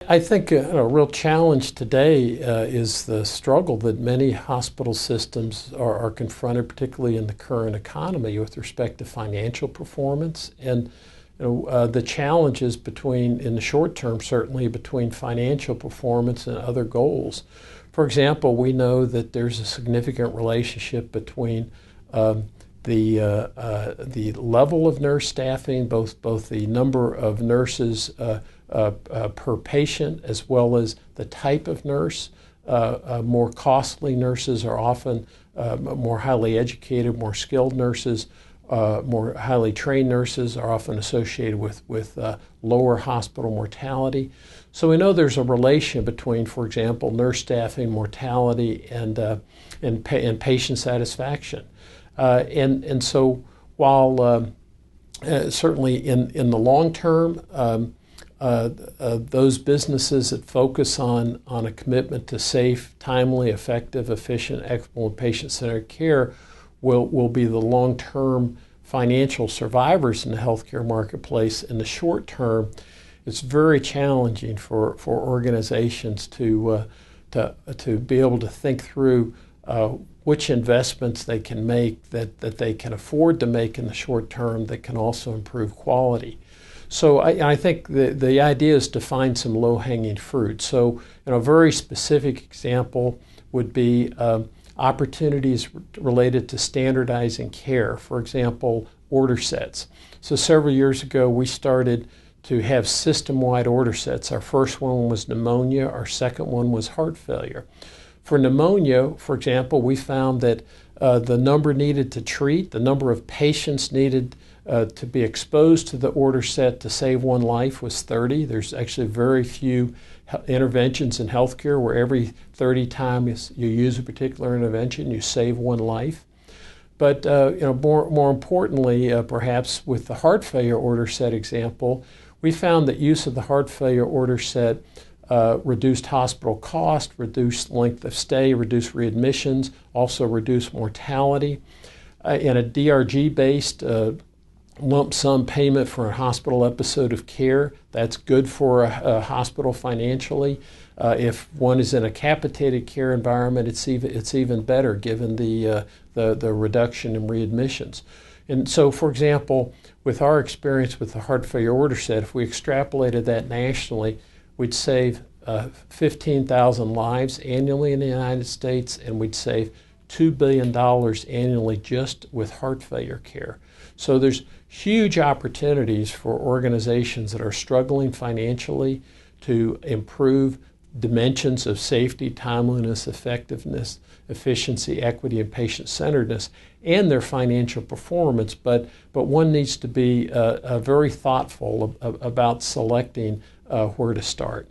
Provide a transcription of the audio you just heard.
I think a real challenge today is the struggle that many hospital systems are confronted, particularly in the current economy, with respect to financial performance. And the challenges in the short term, certainly, between financial performance and other goals. For example, we know that there's a significant relationship between the level of nurse staffing, both the number of nurses per patient, as well as the type of nurse. More costly nurses are often more highly educated, more skilled nurses. More highly trained nurses are often associated with lower hospital mortality. So we know there's a relation between, for example, nurse staffing, mortality, and patient satisfaction. And so while certainly in the long term, those businesses that focus on a commitment to safe, timely, effective, efficient, equitable, and patient-centered care will be the long-term financial survivors in the healthcare marketplace. In the short term, it's very challenging for organizations to be able to think through which investments they can make that they can afford to make in the short term that can also improve quality. So I think the idea is to find some low-hanging fruit. So a very specific example would be opportunities related to standardizing care. For example, order sets. So several years ago, we started to have system-wide order sets. Our first one was pneumonia. Our second one was heart failure. For pneumonia, for example, we found that the number needed to treat, the number of patients needed to be exposed to the order set to save one life was 30. There's actually very few interventions in healthcare where every 30 times you use a particular intervention, you save one life. But more importantly, perhaps with the heart failure order set example, we found that use of the heart failure order set reduced hospital cost, reduced length of stay, reduced readmissions, also reduced mortality. In a DRG-based lump sum payment for a hospital episode of care, that's good for a hospital financially. If one is in a capitated care environment, it's even better given the reduction in readmissions. And so, for example, with our experience with the heart failure order set, if we extrapolated that nationally, we'd save 15,000 lives annually in the United States, and we'd save $2 billion annually just with heart failure care. So there's huge opportunities for organizations that are struggling financially to improve dimensions of safety, timeliness, effectiveness, efficiency, equity, and patient-centeredness, and their financial performance. But one needs to be very thoughtful about selecting where to start.